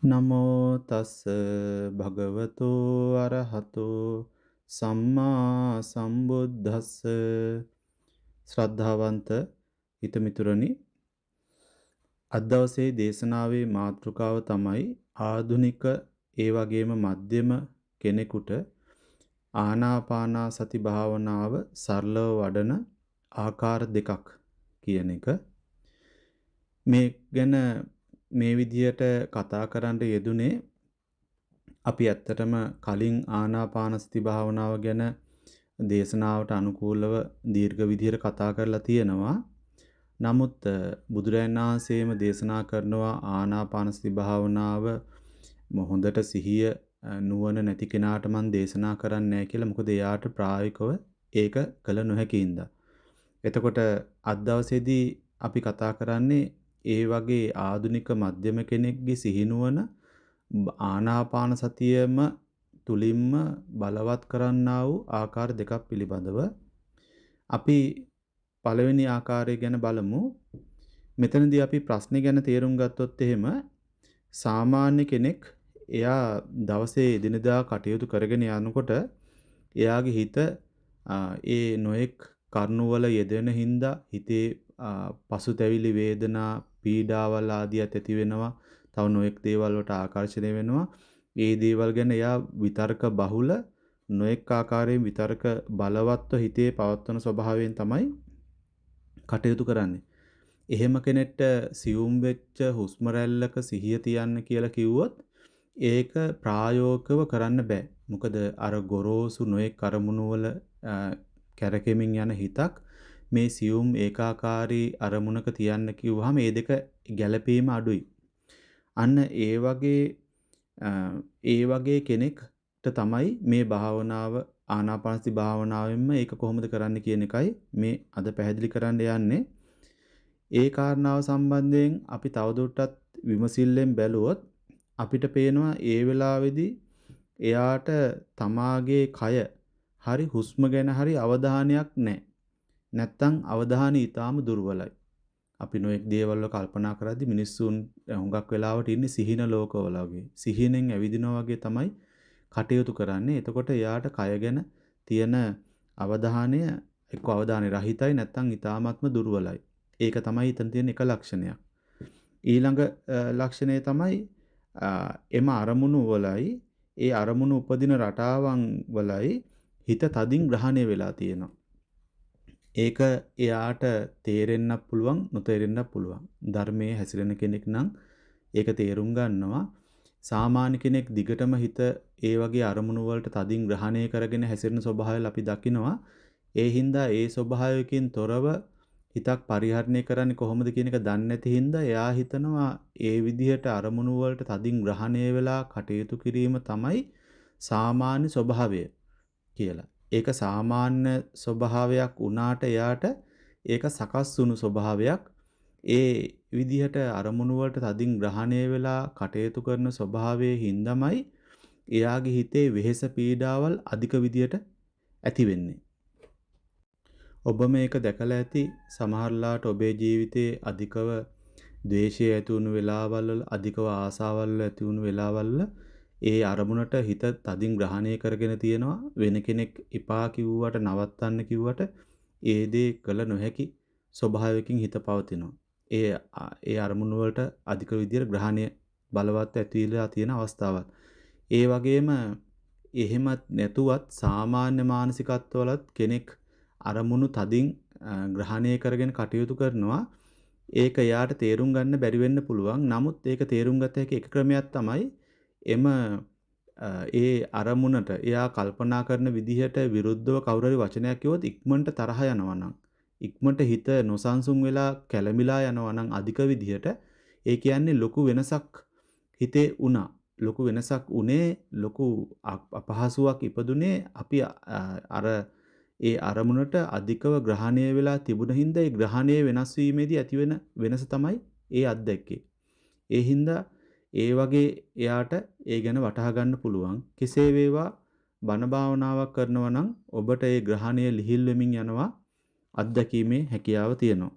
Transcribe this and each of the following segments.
නමෝ තස් භගවතු අරහතෝ සම්මා සම්බුද්දස්ස ශ්‍රද්ධාවන්ත හිතමිතුරනි, අද දවසේ දේශනාවේ මාතෘකාව තමයි ආධුනික ඒ වගේම මධ්‍යම කෙනෙකුට ආනාපානා සති භාවනාව සරලව වඩන ආකාර දෙකක් කියන එක. මේ ගැන මේ විදියට කතා කරන්න යෙදුනේ අපි ඇත්තටම කලින් ආනාපානසති භාවනාව ගැන දේශනාවට අනුකූලව දීර්ඝ විදියට කතා කරලා තියෙනවා. නමුත් බුදුරජාණන් වහන්සේම දේශනා කරනවා ආනාපානසති භාවනාව හොඳට සිහිය නුවණ නැති කෙනාට මම දේශනා කරන්නේ නැහැ කියලා. මොකද එයාට ප්‍රායෝගිකව ඒක කළ නොහැකියින්ද. එතකොට අද දවසේදී අපි කතා කරන්නේ ඒ වගේ ආධුනික මධ්‍යම කෙනෙක්ගේ සිහිනුවන ආනාපාන සතියම තුලින්ම බලවත් කරන්නා වූ ආකාර දෙකක් පිළිබඳව අපි පළවෙනි ආකාරය ගැන බලමු. මෙතනදී අපි ප්‍රශ්නේ ගැන තේරුම් ගත්තොත් එහෙම සාමාන්‍ය කෙනෙක් එයා දවසේ එදිනදා කටයුතු කරගෙන යනකොට එයාගේ හිත ඒ නොඑක් කර්ණවල යෙදෙන හින්දා හිතේ පසුතැවිලි වේදනා පීඩාවල් ආදියත් ඇති වෙනවා. තව නොඑක් දේවල් වලට ආකර්ෂණය වෙනවා. ඒ දේවල් ගැන එයා විතර්ක බහුල නොඑක් ආකාරයෙන් විතර්ක බලවත්ව හිතේ පවත්වන ස්වභාවයෙන් තමයි කටයුතු කරන්නේ. එහෙම කෙනෙක්ට සියුම් වෙච්ච හුස්ම රැල්ලක සිහිය තියන්න කියලා කිව්වොත් ඒක ප්‍රායෝගිකව කරන්න බෑ. මොකද අර ගොරෝසු නොඑක් අරමුණු වල කැරකෙමින් යන හිතක් මේ සියුම් ඒකාකාරී අරමුණක තියන්න කිව්වහම මේ දෙක ගැළපීම අඩුයි. අන්න ඒ වගේ කෙනෙක්ට තමයි මේ භාවනාව ආනාපානසති භාවනාවෙන්ම ඒක කොහොමද කරන්න කියන එකයි මේ අද පැහැදිලි කරන්න යන්නේ. ඒ කාරණාව සම්බන්ධයෙන් අපි තවදුරටත් විමසිල්ලෙන් බැලුවොත් අපිට පේනවා ඒ වෙලාවේදී එයාට තමාගේ කය හරි හුස්ම ගැන හරි අවධානයක් නැහැ. නැත්තම් අවධානය ඊටාම දුර්වලයි. අපි නොඑක් දේවල් වල කල්පනා කරද්දි මිනිස්සුන් හුඟක් වෙලාවට ඉන්නේ සිහින ලෝකවල වගේ. සිහිනෙන් ඇවිදිනවා වගේ තමයි කටයුතු කරන්නේ. එතකොට එයාට කය ගැන තියෙන අවධානය එක්ක අවධානය රහිතයි නැත්තම් ඊටාමත්ම දුර්වලයි. ඒක තමයි එතන තියෙන එක ලක්ෂණයක්. ඊළඟ ලක්ෂණය තමයි එම අරමුණු වලයි ඒ අරමුණු උපදින රටාවන් වලයි හිත තදින් ග්‍රහණය වෙලා තියෙනවා. ඒක එයාට තේරෙන්නත් පුළුවන් නොතේරෙන්නත් පුළුවන්. ධර්මයේ හැසිරෙන කෙනෙක් නම් ඒක තේරුම් ගන්නවා. සාමාන්‍ය කෙනෙක් දිගටම හිත ඒ වගේ අරමුණු වලට තදින් ග්‍රහණය කරගෙන හැසිරෙන ස්වභාවය අපි දකිනවා. ඒ හින්දා ඒ ස්වභාවයකින් තොරව හිතක් පරිහරණය කරන්නේ කොහොමද කියන එක දන්නේ නැති හින්දා එයා හිතනවා ඒ විදිහට අරමුණු වලට තදින් ග්‍රහණය වෙලා කටයුතු කිරීම තමයි සාමාන්‍ය ස්වභාවය කියලා. ඒක සාමාන්‍ය ස්වභාවයක් වුණාට එයාට ඒක සකස් වුණු ස්වභාවයක්. ඒ විදිහට අරමුණු වලට තදින් ග්‍රහණය වෙලා කටයුතු කරන ස්වභාවයේ හින්දාමයි එයාගේ හිතේ වෙහෙස පීඩාවල් අධික විදියට ඇති වෙන්නේ. ඔබ මේක දැකලා ඇති සමහරලාට ඔබේ ජීවිතයේ අධිකව ද්වේෂය ඇති වුණු වෙලාවල් වල අධිකව ආසාවල් ඇති වුණු වෙලාවල් වල ඒ අරමුණට හිත තදින් ග්‍රහණය කරගෙන තියෙනවා. වෙන කෙනෙක් එපා කිව්වට නවත්තන්න කිව්වට ඒ දේ කළ නොහැකි ස්වභාවයකින් හිත පවතිනවා. ඒ අරමුණු වලට අධික විදියට ග්‍රහණය බලවත් ඇතිවිලා තියෙන අවස්ථාවක්. ඒ වගේම එහෙමත් නැතුවත් සාමාන්‍ය මානසිකත්වවලත් කෙනෙක් අරමුණු තදින් ග්‍රහණය කරගෙන කටයුතු කරනවා. ඒක යාට තේරුම් ගන්න බැරි වෙන්න පුළුවන්. නමුත් ඒක තේරුම් ගත හැකි එක ක්‍රමයක් තමයි ඒ අරමුණට එයා කල්පනා කරන විදිහට විරුද්ධව කවුරු හරි වචනයක් කිව්වොත් ඉක්මනට තරහ යනවා නම්, ඉක්මනට හිත නොසන්සුන් වෙලා කැළමිලා යනවා නම් අධික විදිහට, ඒ කියන්නේ ලොකු වෙනසක් හිතේ වුණා. ලොකු වෙනසක් උනේ, ලොකු අපහසුාවක් ඉපදුනේ අපි අර ඒ අරමුණට අධිකව ග්‍රහණය වෙලා තිබුණ හින්දා ඒ ග්‍රහණය වෙනස් වීමේදී ඇතිවෙන වෙනස තමයි ඒ අත්දැකේ. ඒ හින්දා ඒ වගේ එයාට ඒ ගැන වටහා ගන්න පුළුවන්. කෙසේ වේවා බණ භාවනාවක් කරනවා නම් ඔබට ඒ ග්‍රහණය ලිහිල් වෙමින් යනවා අත්දැකීමේ හැකියාව තියෙනවා.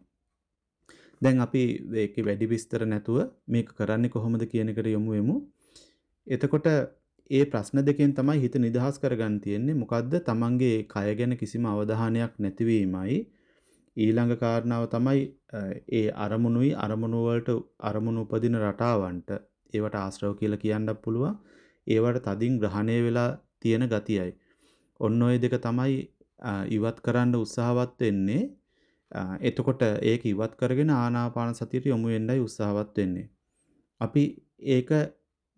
දැන් අපි ඒකේ වැඩි විස්තර නැතුව මේක කරන්නේ කොහොමද කියන එකට යමු වෙමු. එතකොට ඒ ප්‍රශ්න දෙකෙන් තමයි හිත නිදහස් කරගන්න තියෙන්නේ. මොකද්ද? තමන්ගේ කය ගැන කිසිම අවධානයක් නැතිවීමයි. ඊළඟ කාරණාව තමයි ඒ අරමුණුයි අරමුණු වලට අරමුණු උපදින රටාවන්ට ඒවට ආශ්‍රව කියලා කියන්නත් පුළුවන්. ඒවට තදින් ග්‍රහණය වෙලා තියෙන ගතියයි. ඔන්න ඔය දෙක තමයි ඉවත් කරන්න උත්සාහවත් වෙන්නේ. එතකොට ඒක ඉවත් කරගෙන ආනාපාන සතියට යොමු වෙන්නයි උත්සාහවත් වෙන්නේ. අපි ඒක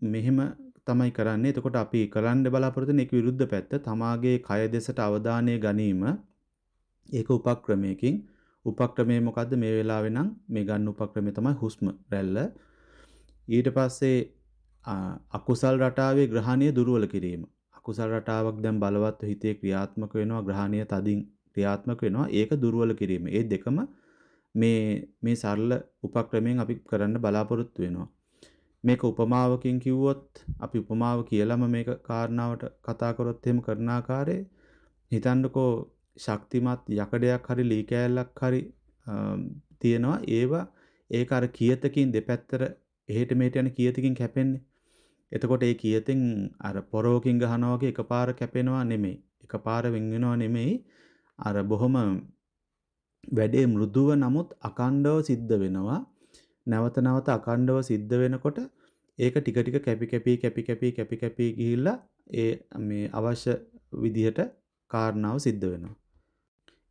මෙහෙම තමයි කරන්නේ. එතකොට අපි කරන්න බලාපොරොත්තු වෙන එක විරුද්ධ පැත්ත තමාගේ කය දෙසට අවධානය ගැනීම. ඒක උපක්‍රමයකින් උපක්‍රමය මොකද්ද මේ වෙලාවේ නම් මේ ගන්න උපක්‍රමය තමයි හුස්ම රැල්ල. ඊට පස්සේ අකුසල් රටාවේ ග්‍රහණය දුර්වල කිරීම. අකුසල් රටාවක් දැන් බලවත් හිතේ ක්‍රියාත්මක වෙනවා ග්‍රහණය තදින් ක්‍රියාත්මක වෙනවා ඒක දුර්වල කිරීම. ඒ දෙකම මේ සරල උපක්‍රමයෙන් අපි කරන්න බලාපොරොත්තු වෙනවා. මේක උපමාවකින් කිව්වොත් අපි උපමාව කියලාම මේක කාරණාවට කතා කරොත් එහෙම කරන ආකාරය හිතන්නකෝ ශක්තිමත් යකඩයක් හරි ලී කෑල්ලක් හරි තියෙනවා ඒවා ඒක අර කියතකින් දෙපැත්තට එහෙට මෙහෙට යන කියතකින් කැපෙන්නේ. එතකොට ඒ කියතෙන් අර පොරවකින් ගහනවා වගේ එකපාර කැපෙනවා නෙමෙයි. එකපාර වෙන් වෙනවා නෙමෙයි. අර බොහොම වැඩේ මෘදුව නමුත් අකණ්ඩව සිද්ධ වෙනවා. නැවත නැවත අකණ්ඩව සිද්ධ වෙනකොට ඒක ටික ටික කැපි ගිහිල්ලා ඒ මේ අවශ්‍ය විදිහට කාරණාව සිද්ධ වෙනවා.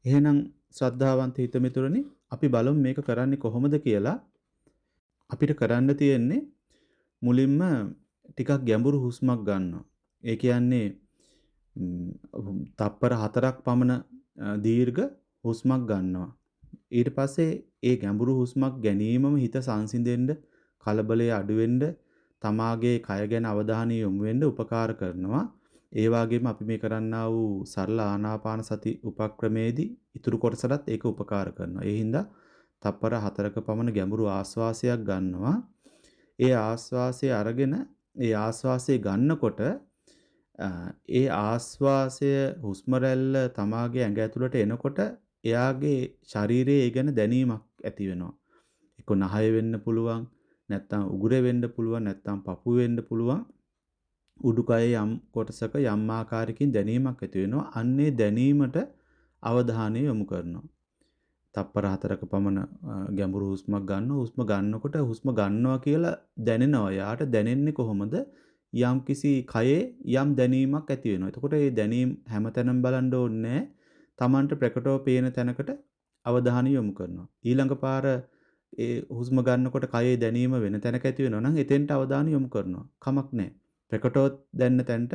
එහෙනම් ශ්‍රද්ධාවන්ත හිතමිතුරනි අපි බලමු මේක කරන්නේ කොහොමද කියලා. අපිට කරන්න තියෙන්නේ මුලින්ම ටිකක් ගැඹුරු හුස්මක් ගන්නවා. ඒ කියන්නේ තප්පර 4ක් පමණ දීර්ඝ හුස්මක් ගන්නවා. ඊට පස්සේ ඒ ගැඹුරු හුස්මක් ගැනීමම හිත සංසිඳෙන්න, කලබලය අඩු වෙන්න, තමාගේ කය ගැන අවධානය යොමු වෙන්න උපකාර කරනවා. ඒ වගේම අපි මේ කරන්නා වූ සරල ආනාපාන සති උපක්‍රමයේදී ඉතුරු කොටසටත් ඒක උපකාර කරනවා. ඒ හින්දා තප්පර 4ක පමණ ගැඹුරු ආශ්වාසයක් ගන්නවා. ඒ ආශ්වාසය අරගෙන ඒ ආශ්වාසය ගන්නකොට ඒ ආශ්වාසය හුස්ම රැල්ල තමාගේ ඇඟ ඇතුළට එනකොට එයාගේ ශරීරයේ ඒ ගැන දැනීමක් ඇති වෙනවා. එක්ක නහය වෙන්න පුළුවන්, නැත්නම් උගුරේ වෙන්න පුළුවන්, නැත්නම් පපුවේ වෙන්න පුළුවන්. උඩුකයේ යම් කොටසක යම් ආකාරයකින් දැනීමක් ඇති වෙනවා. අන්නේ දැනීමට අවධානය යොමු කරනවා. තප්පර 4ක පමණ ගැඹුරු හුස්මක් ගන්නවා. හුස්ම ගන්නකොට හුස්ම ගන්නවා කියලා දැනෙනවා. යාට දැනෙන්නේ කොහොමද? යම්කිසි කයේ යම් දැනීමක් ඇති වෙනවා. එතකොට මේ දැනීම හැමතැනම බලන්න ඕනේ තමන්ට ප්‍රකටව පේන තැනකට අවධානය යොමු කරනවා. ඊළඟ පාර ඒ හුස්ම ගන්නකොට කයේ දැනීම වෙන තැනක ඇති වෙනවා නම් එතෙන්ට අවධානය යොමු කරනවා. කමක් නැහැ. ප්‍රකටව දැනන තැනට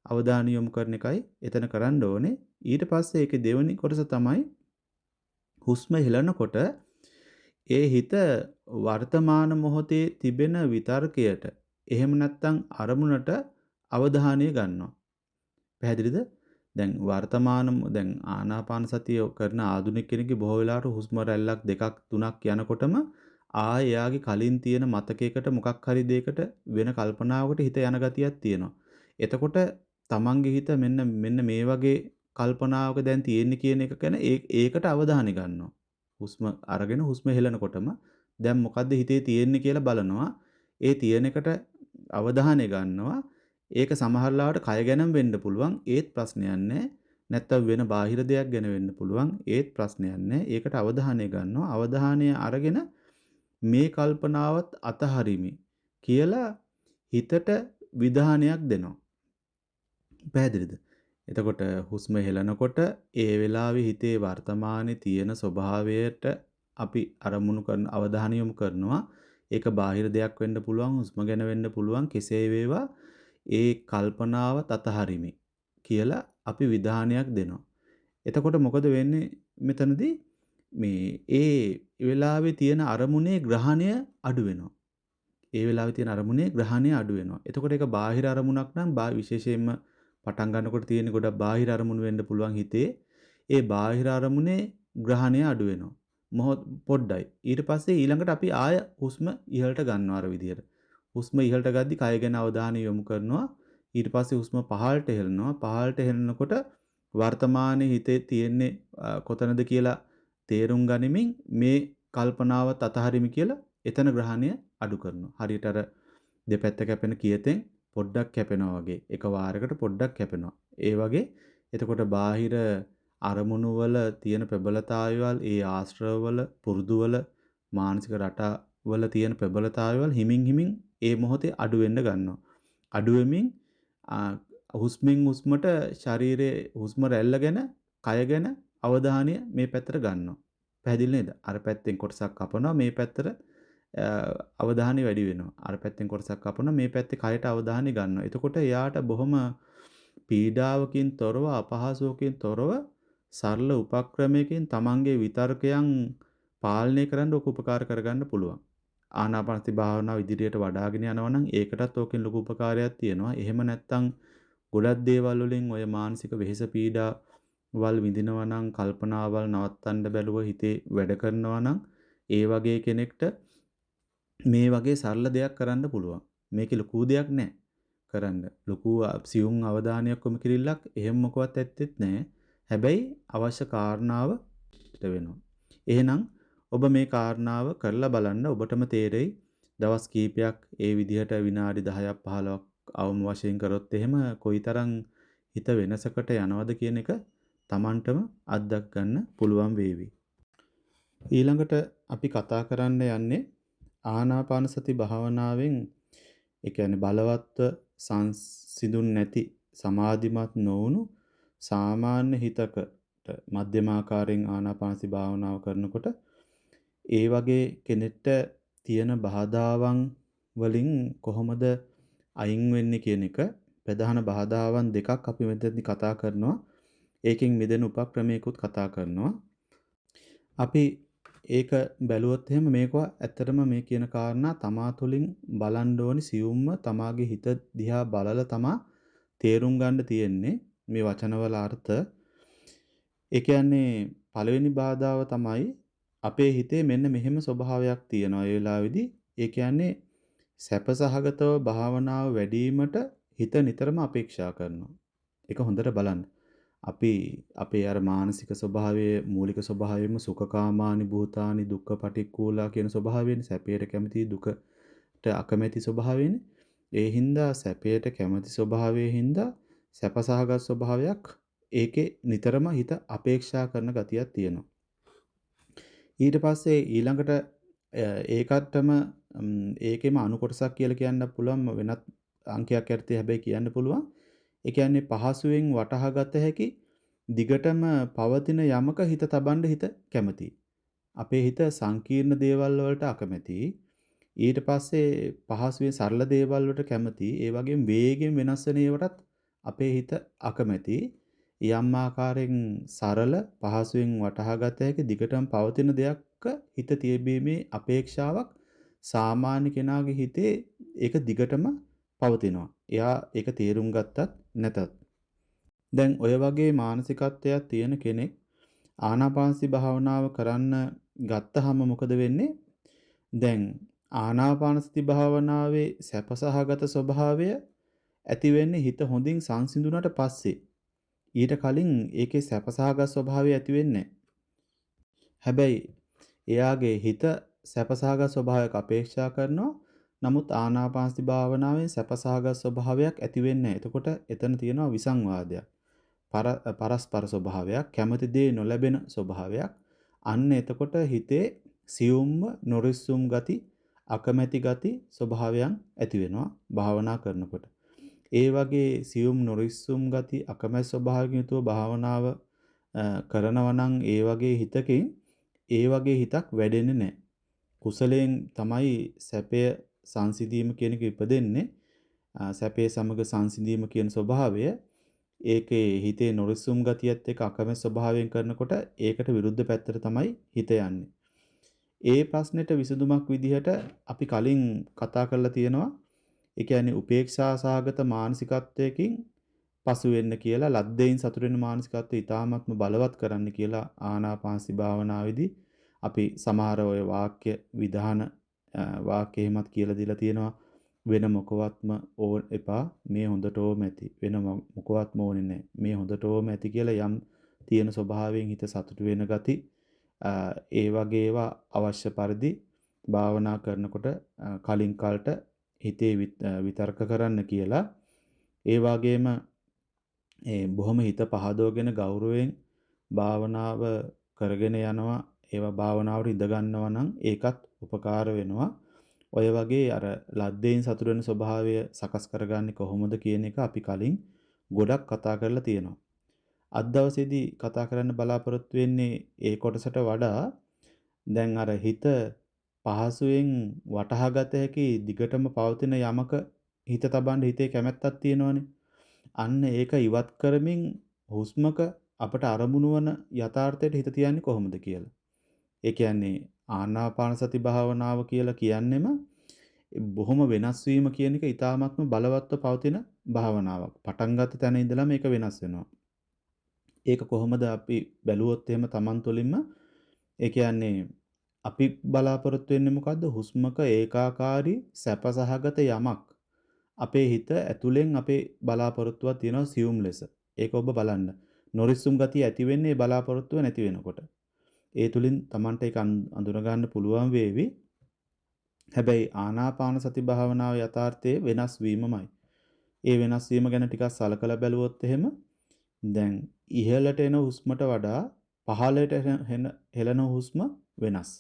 අවධානය යොමු කරන එකයි එතන කරන්න ඕනේ. ඊට පස්සේ ඒකේ දෙවෙනි කොටස තමයි හුස්ම හෙලනකොට ඒ හිත වර්තමාන මොහොතේ තිබෙන විතර්කයට එහෙම නැත්නම් අරමුණට අවධානය ගන්නවා. පැහැදිලිද? දැන් ආනාපාන සතිය කරන ආධුනික කෙනෙක්ගේ බොහෝ වෙලාවට හුස්ම රැල්ලක් දෙකක් තුනක් යනකොටම එයාගේ කලින් තියෙන මතකයකට මොකක් හරි දෙයකට වෙන කල්පනාවකට හිත යන ගතියක් තියෙනවා. එතකොට තමන්ගේ හිත මෙන්න මේ වගේ කල්පනාවක දැන් තියෙන්නේ කියන එක ගැන ඒකට අවධානය ගන්නවා. හුස්ම අරගෙන හුස්ම හෙලනකොටම දැන් මොකද්ද හිතේ තියෙන්නේ කියලා බලනවා. ඒ තියෙන එකට අවධානය ගන්නවා. ඒක සමහරවිට කය ගැනම වෙන්න පුළුවන්. ඒත් ප්‍රශ්නයක් නැහැ. නැත්තම් වෙන බාහිර දෙයක් ගැන වෙන්න පුළුවන්. ඒත් ප්‍රශ්නයක් නැහැ. ඒකට අවධානය ගන්නවා. අවධානය අරගෙන මේ කල්පනාවත් අතහරිමි කියලා හිතට විධානයක් දෙනවා. පැහැදිලිද? එතකොට හුස්ම හෙලනකොට ඒ වෙලාවේ හිතේ වර්තමානයේ තියෙන ස්වභාවයට අපි අරමුණු කරන අවධානය යොමු කරනවා. ඒක බාහිර දෙයක් වෙන්න පුළුවන්, හුස්ම ගැන වෙන්න පුළුවන්. කෙසේ වේවා ඒ කල්පනාවත් අතහරිමි කියලා අපි විධානයක් දෙනවා. එතකොට මොකද වෙන්නේ මෙතනදී මේ ඒ වෙලාවේ තියෙන අරමුණේ ග්‍රහණය අඩු වෙනවා. ඒ වෙලාවේ තියෙන අරමුණේ ග්‍රහණය අඩු වෙනවා. එතකොට ඒක බාහිර අරමුණක් නම් විශේෂයෙන්ම පටන් ගන්නකොට තියෙන ගොඩක් බාහිර අරමුණු වෙන්න පුළුවන් හිතේ. ඒ බාහිර අරමුණේ ග්‍රහණය අඩු වෙනවා. පොඩ්ඩයි. ඊට පස්සේ ඊළඟට අපි ආය හුස්ම ඉහළට ගන්නවා අර විදියට. හුස්ම ඉහළට ගද්දි කය ගැන අවධානය යොමු කරනවා. ඊට පස්සේ හුස්ම පහළට හෙලනවා. පහළට හෙලනකොට වර්තමානයේ හිතේ තියෙන්නේ කොතනද කියලා තේරුම් ගනිමින් මේ කල්පනාවත් අතහරිමි කියලා එතන ග්‍රහණය අඩු කරනවා. හරියට අර දෙපැත්ත කැපෙන කියතෙන් පොඩ්ඩක් කැපෙනවා වගේ. එක වාරයකට පොඩ්ඩක් කැපෙනවා. ඒ වගේ එතකොට බාහිර අරමුණු වල තියෙන ප්‍රබලතාවයවල් ඒ ආශ්‍රවවල පුරුදුවල මානසික රටාවල තියෙන ප්‍රබලතාවයවල් හිමින් හිමින් ඒ මොහොතේ අඩු වෙන්න ගන්නවා. අඩු වෙමින් හුස්මින් හුස්මට ශරීරයේ හුස්ම රැල්ල ගැන කය ගැන අවධානය මේ පැත්තට ගන්නවා. පැහැදිලි නේද? අර පැත්තෙන් කොටසක් කපනවා මේ පැත්තට අවධානය වැඩි වෙනවා. අර පැත්තෙන් කොටසක් කපනවා මේ පැත්තේ කයට අවධානය ගන්නවා. එතකොට එයාට බොහොම පීඩාවකින් තොරව අපහසුවකින් තොරව සරල උපක්‍රමයකින් තමන්ගේ විතර්කයන් පාලනය කරන්න ඔක උපකාර කරගන්න පුළුවන්. ආනාපානසති භාවනාව ඉදිරියට වඩ아가ගෙන යනවා නම් ඒකටත් ඕකෙන් ලොකු උපකාරයක් තියෙනවා. එහෙම නැත්නම් ගොඩක් දේවල් වලින් ඔය මානසික වෙහෙස පීඩා වල් විඳිනවා නම් කල්පනාවල් නවත්තන්න බැලුව හිතේ වැඩ කරනවා නම් ඒ වගේ කෙනෙක්ට මේ වගේ සරල දෙයක් කරන්න පුළුවන්. මේකේ ලොකු දෙයක් නැහැ කරන්න. ලොකු සියුම් අවධානයක් යොමු කිරිල්ලක් එහෙම මොකවත් ඇත්තෙත් නැහැ. හැබැයි අවශ්‍ය කාරණාව වෙනවා. එහෙනම් ඔබ මේ කාරණාව කරලා බලන්න ඔබටම තේරෙයි දවස් කීපයක් ඒ විදිහට විනාඩි 10ක් 15ක් අවම වශයෙන් කරොත් එහෙම කොයිතරම් හිත වෙනසකට යනවද කියන එක Tamanටම අත්දැක ගන්න පුළුවන් වේවි. ඊළඟට අපි කතා කරන්න යන්නේ ආනාපාන සති භාවනාවෙන් ඒ කියන්නේ බලවත්ව සංසිඳුන් නැති සමාධිමත් නොවුණු සාමාන්‍ය හිතකට මධ්‍යම ආකාරයෙන් ආනාපානසති භාවනාව කරනකොට ඒ වගේ කෙනෙක්ට තියෙන බාධාවන් වලින් කොහොමද අයින් වෙන්නේ කියන එක ප්‍රධාන බාධාවන් දෙකක් අපි මෙතනදි කතා කරනවා. ඒකෙන් මිදෙන උපක්‍රමයකුත් කතා කරනවා. අපි ඒක බැලුවොත් එහෙම මේක ඇත්තටම මේ කියන කාරණා තමා තුළින් බලන්න ඕනි සියුම්ම තමාගේ හිත දිහා බලලා තමා තේරුම් ගන්න තියෙන්නේ මේ වචනවල අර්ථ. ඒ කියන්නේ පළවෙනි බාධාව තමයි අපේ හිතේ මෙන්න මෙහෙම ස්වභාවයක් තියෙනවා. ඒ වෙලාවේදී ඒ කියන්නේ සැපසහගතව භාවනාව වැඩිවීමට හිත නිතරම අපේක්ෂා කරනවා. ඒක හොඳට බලන්න. අපි අපේ අර මානසික ස්වභාවයේ මූලික ස්වභාවයෙන්ම සුඛකාමානි භූතානි දුක්ඛ පටික්කුලා කියන ස්වභාවයෙන් සැපයට කැමති දුකට අකමැති ස්වභාවයෙන් ඒ හින්දා සැපයට කැමති ස්වභාවයේ හින්දා සැපසහගත ස්වභාවයක් ඒකේ නිතරම හිත අපේක්ෂා කරන ගතියක් තියෙනවා. ඊට පස්සේ ඊළඟට ඒකටම ඒකෙම අනු කොටසක් කියලා කියන්න පුළුවන් වෙනත් අංකයක් යටතේ හැබැයි කියන්න පුළුවන්. ඒ කියන්නේ පහසුවෙන් වටහාගත හැකි දිගටම පවතින යමක හිත තබන්න හිත කැමති. අපේ හිත සංකීර්ණ දේවල් වලට අකමැති. ඊට පස්සේ පහසුවෙන් සරල දේවල් වලට කැමති. ඒ වගේම වේගෙන් වෙනස් වෙන ඒවාටත් අපේ හිත අකමැති. යම් ආකාරයෙන් සරල පහසුවෙන් වටහාගත හැකි දිගටම පවතින දෙයක්ක හිත තියබීමේ අපේක්ෂාවක් සාමාන්‍ය කෙනාගේ හිතේ ඒක දිගටම පවතිනවා. එයා ඒක තේරුම් ගත්තත් නැතත්. දැන් ඔය වගේ මානසිකත්වයක් තියෙන කෙනෙක් ආනාපානසති භාවනාව කරන්න ගත්තහම මොකද වෙන්නේ? දැන් ආනාපානසති භාවනාවේ සැපසහගත ස්වභාවය ඇති වෙන්නේ හිත හොඳින් සංසිඳුණාට පස්සේ. ඊට කලින් ඒකේ සැපසහගත ස්වභාවය ඇති වෙන්නේ හැබැයි එයාගේ හිත සැපසහගත ස්වභාවයක් අපේක්ෂා කරනවා. නමුත් ආනාපානසති භාවනාවෙන් සැපසහගත ස්වභාවයක් ඇති වෙන්නේ නැහැ. එතකොට එතන තියෙනවා විසංවාදයක්. පරස්පර ස්වභාවයක්, කැමති දේ නොලැබෙන ස්වභාවයක්. අන්න එතකොට හිතේ සියුම්ම නොරිස්සුම් ගති, අකමැති ගති ස්වභාවයන් ඇති වෙනවා භාවනා කරනකොට. ඒ වගේ සියුම් නොරිස්සුම් ගති, අකමැති ස්වභාවයකින් යුතුව භාවනාව කරනවා නම් ඒ වගේ හිතකින් ඒ වගේ හිතක් වැඩෙන්නේ නැහැ. කුසලයෙන් තමයි සැපය සංසිඳීම කියන එක ඉපදෙන්නේ. සැපේ සමග සංසිඳීම කියන ස්වභාවය ඒකේ හිතේ නොරිස්සුම් ගතියත් එක්ක අකමැති ස්වභාවයෙන් කරනකොට ඒකට විරුද්ධ පැත්තට තමයි හිත යන්නේ. ඒ ප්‍රශ්නෙට විසඳුමක් විදිහට අපි කලින් කතා කරලා තියෙනවා. ඒ කියන්නේ උපේක්ෂා සහගත මානසිකත්වයකින් පසු වෙන්න කියලා ලද්දෙයින් සතුට වෙන මානසිකත්වය ඊටාත්ම බලවත් කරන්න කියලා ආනාපානසති භාවනාවේදී අපි සමහර ඔය වාක්‍ය විධාන වාක්‍ය එහෙමත් කියලා දීලා තියෙනවා. වෙන මොකවත්ම ඕන එපා මේ හොඳටම ඇති. වෙන මොකවත්ම ඕනේ නැහැ. මේ හොඳටම ඇති කියලා යම් තියෙන ස්වභාවයෙන් හිත සතුට වෙන ගති ඒ වගේ ඒවා අවශ්‍ය පරිදි භාවනා කරනකොට කලින් කාලට හිතේ විතර්ක කරන්න කියලා. ඒ වගේම බොහොම හිත පහදවගෙන ගෞරවයෙන් භාවනාව කරගෙන යනවා. ඒවා භාවනාවට ඉඳ ගන්නවා නම් ඒකත් උපකාර වෙනවා. ඔය වගේ අර ලද්දේන් සතුට වෙන ස්වභාවය සකස් කරගන්නේ කොහොමද කියන එක අපි කලින් ගොඩක් කතා කරලා තියෙනවා. අද දවසේදී කතා කරන්න බලාපොරොත්තු වෙන්නේ ඒ කොටසට වඩා දැන් අර හිත පහසුවෙන් වටහාගත හැකි දිගටම පවතින යමක හිත තබන්න හිතේ කැමැත්තක් තියෙනවනේ. අන්න ඒක ඉවත් කරමින් හුස්මක අපට අරමුණු වන යථාර්ථයට හිත තියන්නේ කොහොමද කියලා. ඒ කියන්නේ ආනාපාන සති භාවනාව කියලා කියන්නෙම බොහොම වෙනස් වීම කියන එක ඊටාත්ම බලවත්ව පවතින භාවනාවක්. පටන් ගත්ත තැන ඉඳලා මේක වෙනස් වෙනවා. ඒක කොහොමද අපි බැලුවොත් එහෙම Taman තුළින්ම ඒ කියන්නේ අපි බලාපොරොත්තු වෙන්නේ මොකද්ද? හුස්මක ඒකාකාරී සැපසහගත යමක් අපේ හිත ඇතුලෙන් අපේ බලාපොරොත්තුවක් තියෙනවා සියුම් ලෙස. ඒක ඔබ බලන්න. නොරිස්සුම් ගතිය ඇති වෙන්නේ බලාපොරොත්තුව නැති වෙනකොට. ඒ තුලින් Tamanට ඒක අඳුන ගන්න පුළුවන් වේවි. හැබැයි ආනාපාන සති භාවනාව යථාර්ථයේ වෙනස් වීමමයි. ඒ වෙනස් වීම ගැන ටිකක් සලකලා බැලුවොත් එහෙම දැන් ඉහළට එන හුස්මට වඩා පහළට හෙළන හුස්ම වෙනස්.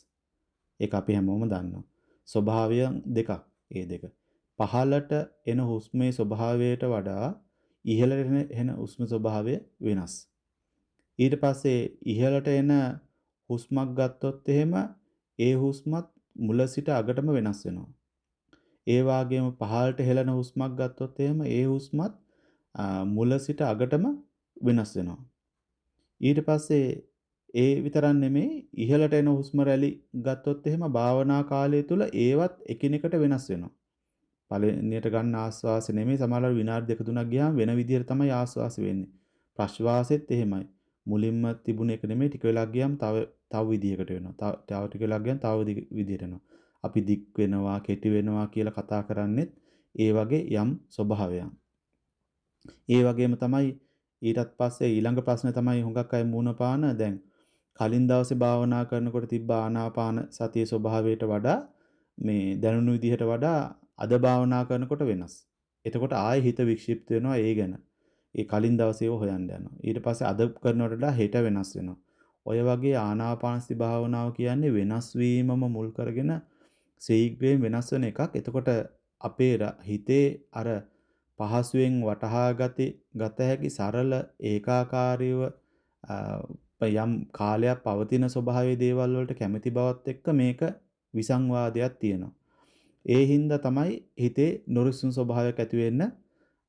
ඒක අපි හැමෝම දන්නවා. ස්වභාවයන් දෙකක් ඒ දෙක. පහළට එන හුස්මේ ස්වභාවයට වඩා ඉහළට එන හුස්ම ස්වභාවය වෙනස්. ඊට පස්සේ ඉහළට එන හුස්මක් ගත්තොත් එහෙම ඒ හුස්මත් මුල සිට අගටම වෙනස් වෙනවා. ඒ වගේම පහළට හෙළන හුස්මක් ගත්තොත් එහෙම ඒ හුස්මත් මුල සිට අගටම වෙනස් වෙනවා. ඊට පස්සේ ඒ විතරක් නෙමෙයි ඉහළට එන හුස්ම රැලි ගත්තොත් එහෙම භාවනා කාලය තුල ඒවත් එකිනෙකට වෙනස් වෙනවා. පළවෙනියට ගන්න ආස්වාසය නෙමෙයි සමහරවල් විනාඩි දෙක තුනක් ගියාම වෙන විදිහට තමයි ආස්වාසය වෙන්නේ. ප්‍රශ්වාසෙත් එහෙමයි. මුලින්ම තිබුණ එක නෙමෙයි ටික වෙලා ගියාම තව විදිහකට වෙනවා. තව ටික වෙලා ගියාම තව විදිහට වෙනවා. අපි දික් වෙනවා, කෙටි වෙනවා කියලා කතා කරන්නේත් ඒ වගේ යම් ස්වභාවයක්. ඒ වගේම තමයි ඊටත් පස්සේ ඊළඟ ප්‍රශ්නේ තමයි හුඟක් අය මූණ පාන දැන් කලින් දවසේ භාවනා කරනකොට තිබ්බ ආනාපාන සතියේ ස්වභාවයට වඩා මේ දැනුණු විදිහට වඩා අද භාවනා කරනකොට වෙනස්. එතකොට ආයෙ හිත වික්ෂිප්ත වෙනවා ඒ ගැන. ඒ කලින් දවසේ හොයන්න යනවා. ඊට පස්සේ අද කරනවට වඩා හෙට වෙනස් වෙනවා. ඔය වගේ ආනාපානසති භාවනාව කියන්නේ වෙනස් වීමම මුල් කරගෙන ශීඝ්‍රයෙන් වෙනස් වෙන එකක්. එතකොට අපේ හිතේ අර පහසුවෙන් වටහා ගත හැකි සරල ඒකාකාරීව යම් කාලයක් පවතින ස්වභාවයේ දේවල් වලට කැමැති බවත් එක්ක මේක විසංවාදයක් තියෙනවා. ඒ හින්දා තමයි හිතේ නොරිස්සුන් ස්වභාවයක් ඇති වෙන්න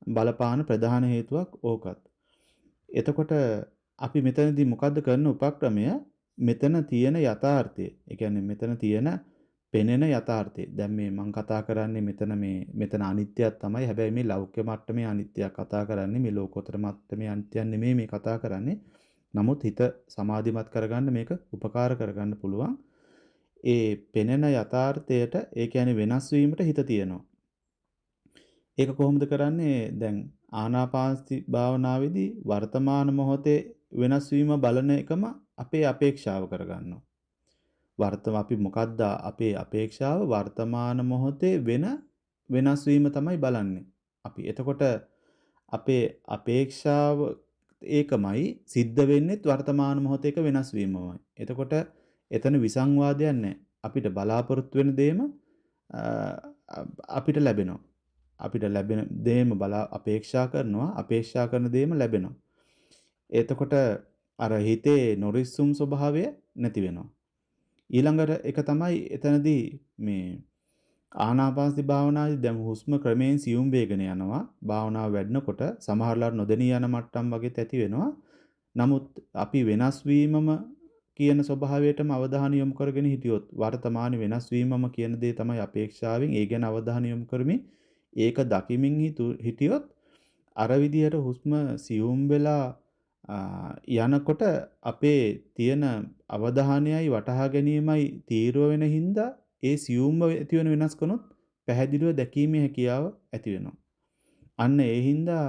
බලපාන ප්‍රධාන හේතුවක් ඕකත්. එතකොට අපි මෙතනදී මොකද්ද කරන උපක්‍රමය? මෙතන තියෙන යථාර්ථය. ඒ කියන්නේ මෙතන තියෙන පෙනෙන යථාර්ථය. දැන් මේ මම කතා කරන්නේ මෙතන අනිත්‍යයක් තමයි. හැබැයි මේ ලෞකික මට්ටමේ අනිත්‍යයක් කතා කරන්නේ. මේ ලෝකෝත්තර මට්ටමේ අනිත්‍යයක් නෙමෙයි මේ කතා කරන්නේ. නමුත් හිත සමාධිමත් කරගන්න මේක උපකාර කරගන්න පුළුවන්. ඒ පෙනෙන යථාර්ථයට ඒ කියන්නේ වෙනස් වීමට හිත තියෙනවා. ඒක කොහොමද කරන්නේ? දැන් ආනාපානසති භාවනාවේදී වර්තමාන මොහොතේ වෙනස් වීම බලන එකම අපේ අපේක්ෂාව කරගන්නවා. අපි මොකද්ද අපේ අපේක්ෂාව වර්තමාන මොහොතේ වෙනස් වීම තමයි බලන්නේ. අපි එතකොට අපේ අපේක්ෂාව ඒකමයි සිද්ධ වෙන්නේ වර්තමාන මොහොතේක වෙනස් වීමමයි. එතකොට එතන විසංවාදයක් නැහැ. අපිට බලාපොරොත්තු වෙන දේම අපිට ලැබෙනවා. අපිට ලැබෙන දේම අපේක්ෂා කරනවා. අපේක්ෂා කරන දේම ලැබෙනවා. එතකොට අර හිතේ නොරිස්සුම් ස්වභාවය නැති වෙනවා. ඊළඟට එක තමයි එතනදී මේ ආනාපානසති භාවනාවේ දැන් හුස්ම ක්‍රමයෙන් සියුම් වේගන යනවා. භාවනාව වැඩනකොට සමහරවල් නොදෙනී යන මට්ටම් වගේත් ඇති වෙනවා. නමුත් අපි වෙනස් වීමම කියන ස්වභාවයටම අවධානය යොමු කරගෙන හිටියොත් වර්තමාන වෙනස් වීමම කියන දේ තමයි අපේක්ෂාවෙන් ඒ ගැන අවධානය යොමු කරමින් ඒක දකිමින් හිටියොත් අර විදිහට හුස්ම සියුම් වෙලා යනකොට අපේ තියෙන අවධානයයි වටහා ගැනීමයි තීරුව වෙන හින්දා ඒ සියුම්ව ඇති වෙන වෙනස්කනොත් පැහැදිලිව දැකීමේ හැකියාව ඇති වෙනවා. අන්න ඒ හින්දා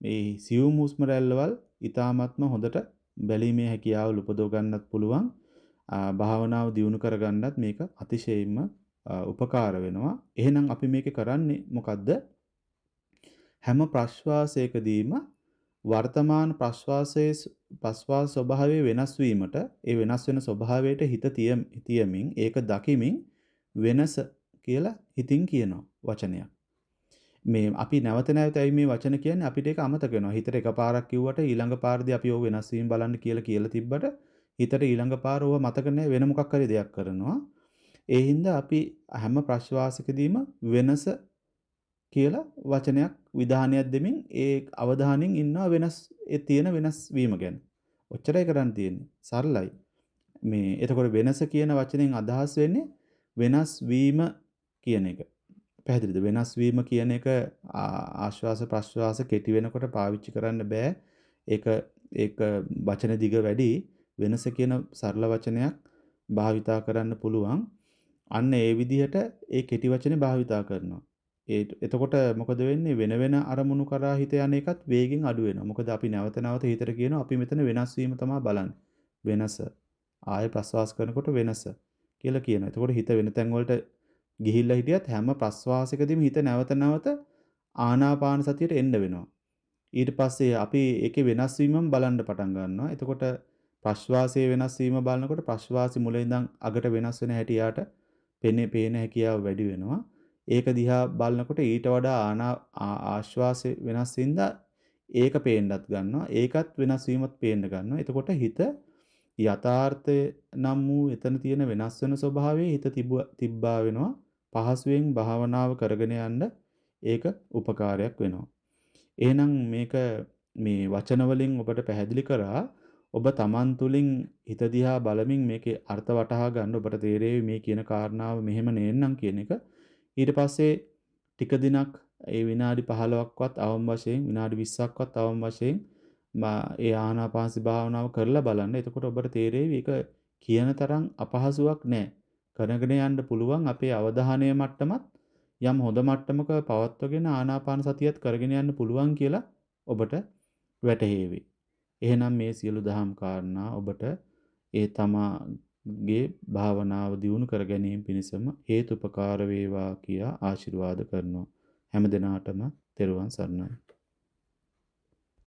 මේ සියුම් හුස්ම රැල්ලවල් ඊ타ත්ම හොඳට බැලීමේ හැකියාව උපදව ගන්නත් පුළුවන්. භාවනාව දියුණු කර ගන්නත් මේක අතිශයින්ම උපකාර වෙනවා. එහෙනම් අපි මේකේ කරන්නේ මොකද්ද? හැම ප්‍රශ්වාසයකදීම වර්තමාන ප්‍රශ්වාස ස්වභාවයේ වෙනස් වීමට ඒ වෙනස් වෙන ස්වභාවයට හිත තියමින් ඒක දකිමින් වෙනස කියලා හිතින් කියනවා වචනයක්. මේ අපි නැවත නැවත ඇයි මේ වචන කියන්නේ අපිට ඒක අමතක වෙනවා. හිතට එකපාරක් කිව්වට ඊළඟ පාරදී අපි ඕක වෙනස් වීම බලන්න කියලා තිබ්බට හිතට ඊළඟ පාර ඕව මතක නැහැ වෙන මොකක් හරි දෙයක් කරනවා. ඒ හින්දා අපි හැම ප්‍රශ්වාසකදීම වෙනස කියලා වචනයක් විධානයක් දෙමින් ඒ අවධානයෙන් ඉන්නවා වෙනස් ඒ තියෙන වෙනස් වීම ගැන. ඔච්චරයි කරන්න තියෙන්නේ. සරලයි. මේ එතකොට වෙනස කියන වචනෙන් අදහස් වෙන්නේ වෙනස් වීම කියන එක. පැහැදිලිද? වෙනස් වීම කියන එක ආශ්වාස ප්‍රශ්වාස කෙටි වෙනකොට පාවිච්චි කරන්න බෑ. ඒක ඒක වචන දිග වැඩි වෙනස කියන සරල වචනයක් භාවිතා කරන්න පුළුවන්. අන්න ඒ විදිහට ඒ කෙටි වචනේ භාවිතා කරනවා. එතකොට මොකද වෙන්නේ වෙන වෙන අරමුණු කරා හිත යන එකත් වේගෙන් අඩු වෙනවා. මොකද අපි නැවත නැවත හිතට කියනවා අපි මෙතන වෙනස් වීම තමයි බලන්නේ. වෙනස. ආය ප්‍රශ්වාස කරනකොට වෙනස කියලා කියනවා. එතකොට හිත වෙන තැන් වලට ගිහිල්ලා හිටියත් හැම ප්‍රශ්වාසයකදීම හිත නැවත නැවත ආනාපාන සතියට එන්න වෙනවා. ඊට පස්සේ අපි ඒකේ වෙනස් වීමම බලන්න පටන් ගන්නවා. එතකොට ප්‍රශ්වාසයේ වෙනස් වීම බලනකොට ප්‍රශ්වාසي මුල ඉඳන් අගට වෙනස් වෙන හැටි යාට පේන හැකියාව වැඩි වෙනවා. ඒක දිහා බලනකොට ඊට වඩා ආශ්වාසය වෙනස් වෙනදා ඒක පේන්නත් ගන්නවා. ඒකත් වෙනස් වීමත් පේන්න ගන්නවා. එතකොට හිත යථාර්ථය නම් වූ එතන තියෙන වෙනස් වෙන ස්වභාවයේ හිත තිබ්බා වෙනවා. පහසුවෙන් භාවනාව කරගෙන යන්න ඒක උපකාරයක් වෙනවා. එහෙනම් මේක මේ වචන වලින් ඔබට පැහැදිලි කරා ඔබ තමන් තුළින් හිත දිහා බලමින් මේකේ අර්ථ වටහා ගන්න ඔබට තේරෙවි මේ කියන කාරණාව මෙහෙම නේන්නම් කියන එක. ඊට පස්සේ ටික දිනක් ඒ විනාඩි 15ක්වත් අවම වශයෙන් විනාඩි 20ක්වත් අවම වශයෙන් ඒ ආනාපානසති භාවනාව කරලා බලන්න. එතකොට ඔබට තේරෙවි ඒක කියන තරම් අපහසුයක් නෑ. කරගෙන යන්න පුළුවන් අපේ අවධානය මට්ටමත් යම් හොඳ මට්ටමක පවත්වගෙන ආනාපාන සතියත් කරගෙන යන්න පුළුවන් කියලා ඔබට වැටහෙවි. එහෙනම් මේ සියලු දහම් කාරණා ඔබට ඒ තමාගේ භාවනාව දියුණු කර ගැනීම පිණිසම හේතුපකාර වේවා කියා ආශිර්වාද කරනවා. හැම දිනාටම තෙරුවන් සරණයි.